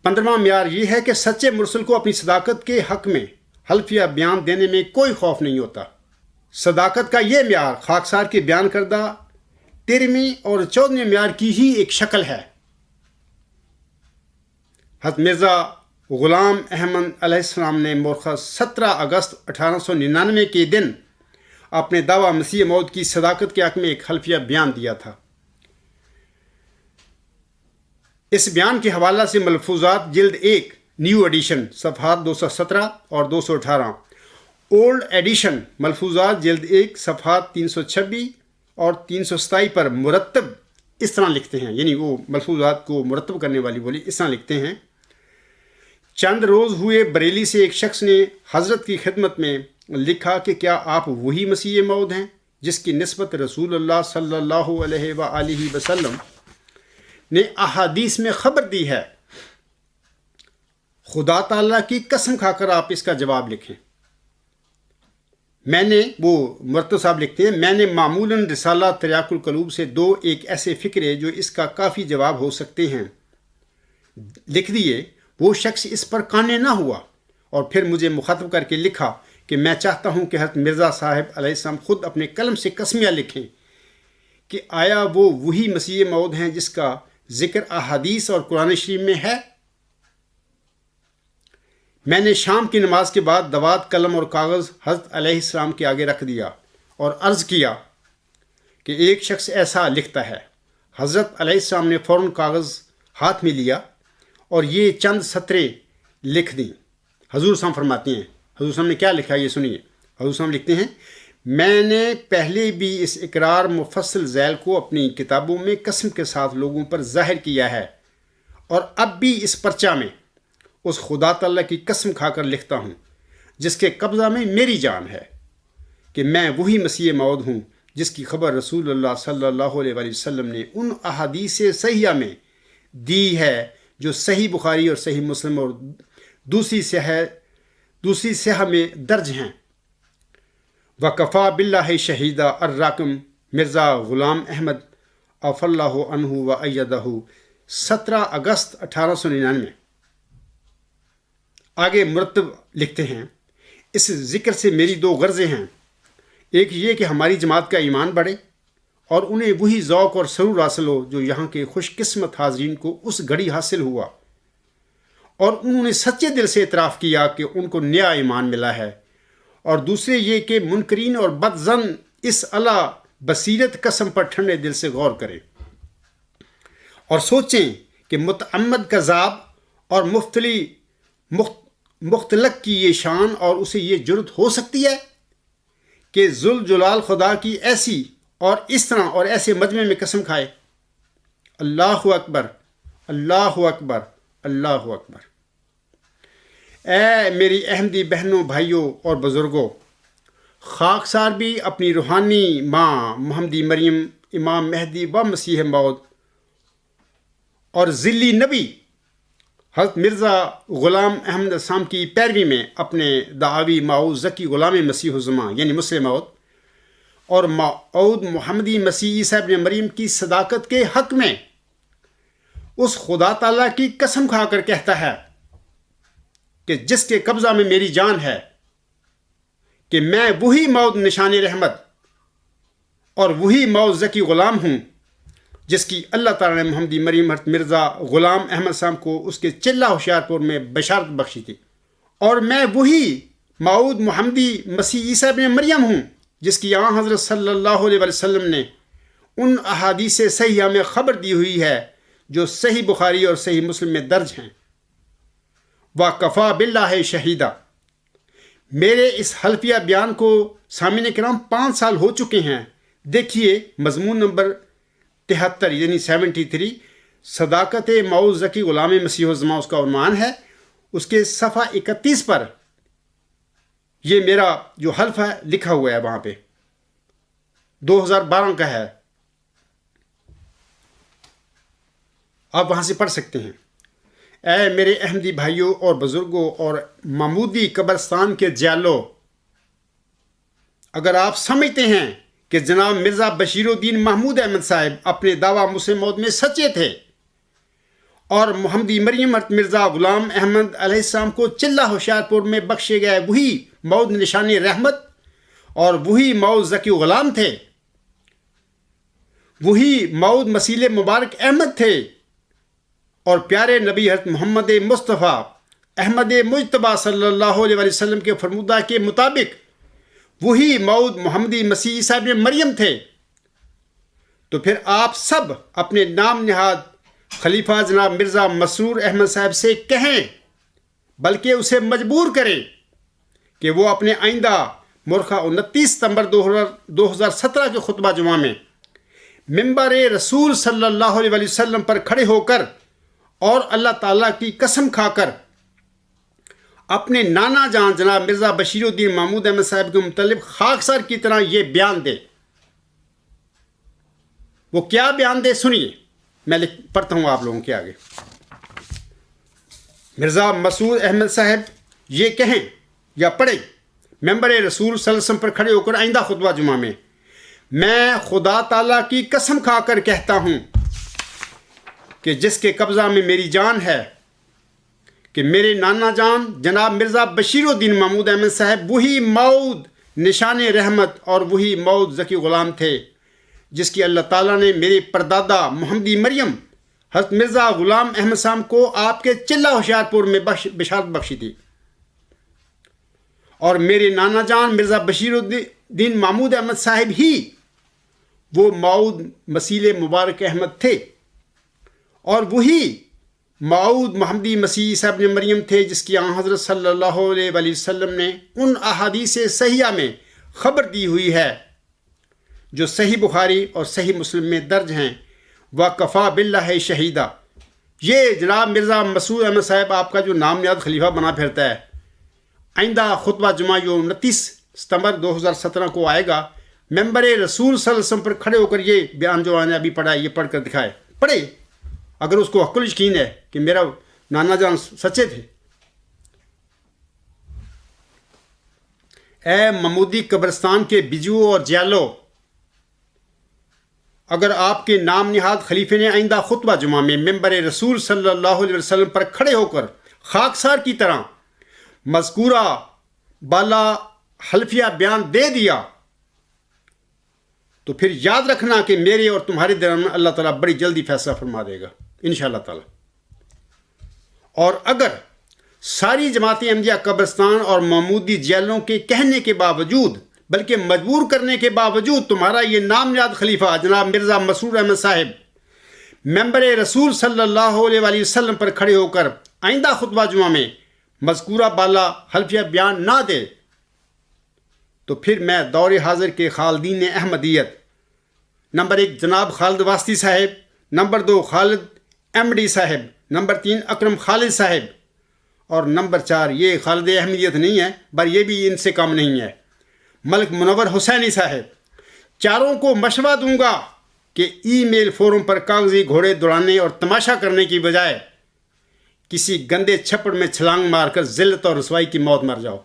15واں معیار یہ ہے کہ سچے مرسل کو اپنی صداقت کے حق میں حلفیہ بیان دینے میں کوئی خوف نہیں ہوتا۔ صداقت کا یہ معیار خاکسار کے بیان کردہ 13ویں اور 14ویں معیار کی ہی ایک شکل ہے۔ حضرت مرزا غلام احمد علیہ السلام نے مورخہ 17 اگست 1899 کے دن اپنے دعویٰ مسیح موعود کی صداقت کے حق میں ایک حلفیہ بیان دیا تھا۔ اس بیان کے حوالہ سے ملفوظات جلد 1 نیو ایڈیشن صفحات 217 اور 218، اولڈ ایڈیشن ملفوظات جلد 1 صفحات 326 اور 327 پر مرتب اس طرح لکھتے ہیں، یعنی وہ ملفوظات کو مرتب کرنے والی بولی اس طرح لکھتے ہیں: چند روز ہوئے بریلی سے ایک شخص نے حضرت کی خدمت میں لکھا کہ کیا آپ وہی مسیح موعود ہیں جس کی نسبت رسول اللہ صلی اللہ علیہ وآلہ وسلم نے احادیث میں خبر دی ہے؟ خدا تعالیٰ کی قسم کھا کر آپ اس کا جواب لکھیں۔ وہ مرتضی صاحب لکھتے ہیں، میں نے معمولاً رسالہ تریاق القلوب سے 2 ایک ایسے فکرے جو اس کا کافی جواب ہو سکتے ہیں لکھ دیے۔ وہ شخص اس پر قانع نہ ہوا اور پھر مجھے مخاطب کر کے لکھا کہ میں چاہتا ہوں کہ حضرت مرزا صاحب علیہ السلام خود اپنے قلم سے قسمیہ لکھیں کہ آیا وہ وہی مسیح موعود ہیں جس کا ذکر احادیث اور قرآن شریف میں ہے۔ میں نے شام کی نماز کے بعد دوات، قلم اور کاغذ حضرت علیہ السلام کے آگے رکھ دیا اور عرض کیا کہ ایک شخص ایسا لکھتا ہے۔ حضرت علیہ السلام نے فوراً کاغذ ہاتھ میں لیا اور یہ چند سطریں لکھ دیں۔ حضور صاحب فرماتے ہیں، حضور صاحب نے کیا لکھا یہ سنیے۔ حضور صاحب لکھتے ہیں، میں نے پہلے بھی اس اقرار مفصل ذیل کو اپنی کتابوں میں قسم کے ساتھ لوگوں پر ظاہر کیا ہے، اور اب بھی اس پرچہ میں اس خدا تعالیٰ کی قسم کھا کر لکھتا ہوں جس کے قبضہ میں میری جان ہے کہ میں وہی مسیح موعود ہوں جس کی خبر رسول اللہ صلی اللہ علیہ وآلہ وسلم نے ان احادیث صحیحہ میں دی ہے جو صحیح بخاری اور صحیح مسلم اور دوسری صحیح میں درج ہیں۔ وکفا باللہ شہیدہ الراکم مرزا غلام احمد عف اللہ عنہ و ایدہ 17 اگست 1899۔ آگے مرتب لکھتے ہیں، اس ذکر سے میری 2 غرضیں ہیں۔ ایک یہ کہ ہماری جماعت کا ایمان بڑھے اور انہیں وہی ذوق اور سرور حاصل ہو جو یہاں کے خوش قسمت حاضرین کو اس گھڑی حاصل ہوا، اور انہوں نے سچے دل سے اعتراف کیا کہ ان کو نیا ایمان ملا ہے۔ اور دوسرے یہ کہ منکرین اور بد ظن اس اعلیٰ بصیرت قسم پر ٹھنڈے دل سے غور کریں اور سوچیں کہ متعمد کذاب اور مختلق کی یہ شان اور اسے یہ جرت ہو سکتی ہے کہ ذوالجلال خدا کی ایسی اور اس طرح اور ایسے مجمع میں قسم کھائے؟ اللہ اکبر، اللہ اکبر، اللہ اکبر۔ اے میری احمدی بہنوں، بھائیوں اور بزرگوں، خاکسار بھی اپنی روحانی ماں محمدی مریم، امام مہدی و مسیح موعود اور ذلی نبی حضرت مرزا غلام احمد السلام کی پیروی میں اپنے دعوی معود ذکی غلام مسیح الزماں یعنی مسلم موعود اور موعود محمدی مسیح عیسیٰ ابن مریم کی صداقت کے حق میں اس خدا تعالیٰ کی قسم کھا کر کہتا ہے کہ جس کے قبضہ میں میری جان ہے کہ میں وہی موعود نشان رحمت اور وہی موعود ذکی غلام ہوں جس کی اللہ تعالیٰ نے محمدی مریم حضرت مرزا غلام احمد صاحب کو اس کے چلہ ہوشیار پور میں بشارت بخشی تھی، اور میں وہی موعود محمدی مسیح عیسیٰ ابن مریم ہوں جس کی یہاں حضرت صلی اللہ علیہ وسلم نے ان احادیث صحیحہ میں خبر دی ہوئی ہے جو صحیح بخاری اور صحیح مسلم میں درج ہیں۔ وکفا باللہ شہیدہ۔ میرے اس حلفیہ بیان کو سامعین کرام 5 سال ہو چکے ہیں۔ دیکھیے مضمون نمبر 73 یعنی 73، صداقت موعود ذکی غلام مسیح الزماں اس کا عنوان ہے۔ اس کے صفحہ 31 پر یہ میرا جو حلف ہے لکھا ہوا ہے، وہاں پہ 2012 کا ہے، آپ وہاں سے پڑھ سکتے ہیں۔ اے میرے احمدی بھائیوں اور بزرگوں اور محمودی قبرستان کے جالو، اگر آپ سمجھتے ہیں کہ جناب مرزا بشیر الدین محمود احمد صاحب اپنے دعویٰ مسلم موعود میں سچے تھے اور محمدی مریم مرزا غلام احمد علیہ السلام کو چلہ ہوشیار پور میں بخشے گئے وہی مود نشان رحمت اور وہی مود ذکی غلام تھے، وہی مود مسیل مبارک احمد تھے، اور پیارے نبی حضرت محمد مصطفیٰ احمد مجتبیٰ صلی اللہ علیہ وسلم کے فرمودہ کے مطابق وہی مود محمدی مسیح عیسیٰ ابن مریم تھے، تو پھر آپ سب اپنے نام نہاد خلیفہ جناب مرزا مسرور احمد صاحب سے کہیں، بلکہ اسے مجبور کریں کہ وہ اپنے آئندہ مرخہ 29 ستمبر 2017 کے خطبہ جمعہ میں منبر رسول صلی اللہ علیہ وسلم پر کھڑے ہو کر اور اللہ تعالیٰ کی قسم کھا کر اپنے نانا جان جناب مرزا بشیر الدین محمود احمد صاحب کے متعلق خاکسار کی طرح یہ بیان دے۔ وہ کیا بیان دے سنیے، میں پڑھتا ہوں آپ لوگوں کے آگے۔ مرزا مسرور احمد صاحب یہ کہیں یا پڑھیں ممبر رسول صلی اللہ علیہ وسلم پر کھڑے ہو کر آئندہ خطبہ جمعہ میں خدا تعالیٰ کی قسم کھا کر کہتا ہوں کہ جس کے قبضہ میں میری جان ہے کہ میرے نانا جان جناب مرزا بشیر الدین محمود احمد صاحب وہی مود نشان رحمت اور وہی مود ذکی غلام تھے جس کی اللہ تعالیٰ نے میرے پردادا محمدی مریم حضرت مرزا غلام احمد صاحب کو آپ کے چلہ ہوشیار پور میں بشارت بخشی تھی، اور میرے نانا جان مرزا بشیر الدین محمود احمد صاحب ہی وہ مود مسیل مبارک احمد تھے، اور وہی مود محمدی مسیح عیسیٰ ابن مریم تھے جس کی آن حضرت صلی اللہ علیہ وسلم نے ان احادیث صحیحہ میں خبر دی ہوئی ہے جو صحیح بخاری اور صحیح مسلم میں درج ہیں۔ وَكَفَى بِاللَّهِ شَهِيدًا، یہ جناب مرزا مسرور احمد صاحب آپ کا جو نام نیاد خلیفہ بنا پھرتا ہے، آئندہ خطبہ جمعہ جو 29 ستمبر 2017 کو آئے گا، ممبر رسول صلی اللہ علیہ وسلم پر کھڑے ہو کر یہ بیان جو میں نے ابھی پڑھا یہ پڑھ کر دکھائے، پڑھے اگر اس کو حق یقین ہے کہ میرا نانا جان سچے تھے۔ اے محمودی قبرستان کے بجو اور جیالو، اگر آپ کے نام نہاد خلیفے نے آئندہ خطبہ جمعہ میں ممبر رسول صلی اللہ علیہ وسلم پر کھڑے ہو کر خاکسار کی طرح مذکورہ بالا حلفیہ بیان دے دیا تو پھر یاد رکھنا کہ میرے اور تمہارے درمیان اللہ تعالیٰ بڑی جلدی فیصلہ فرما دے گا انشاءاللہ تعالیٰ۔ اور اگر ساری جماعت احمدیہ قبرستان اور محمودی جیلوں کے کہنے کے باوجود بلکہ مجبور کرنے کے باوجود تمہارا یہ نام نہاد خلیفہ جناب مرزا مسرور احمد صاحب ممبر رسول صلی اللہ علیہ وسلم پر کھڑے ہو کر آئندہ خطبہ جمعہ میں مذکورہ بالا حلفیہ بیان نہ دے تو پھر میں دور حاضر کے خالدین احمدیت نمبر 1 جناب خالد واسطی صاحب، نمبر 2 خالد ایم ڈی صاحب، نمبر 3 اکرم خالد صاحب، اور نمبر 4 یہ خالد احمدیت نہیں ہے پر یہ بھی ان سے کم نہیں ہے، ملک منور حسینی صاحب، چاروں کو مشورہ دوں گا کہ ای میل فورم پر کاغذی گھوڑے دوڑانے اور تماشا کرنے کی بجائے کسی گندے چھپڑ میں چھلانگ مار کر ذلت اور رسوائی کی موت مر جاؤ۔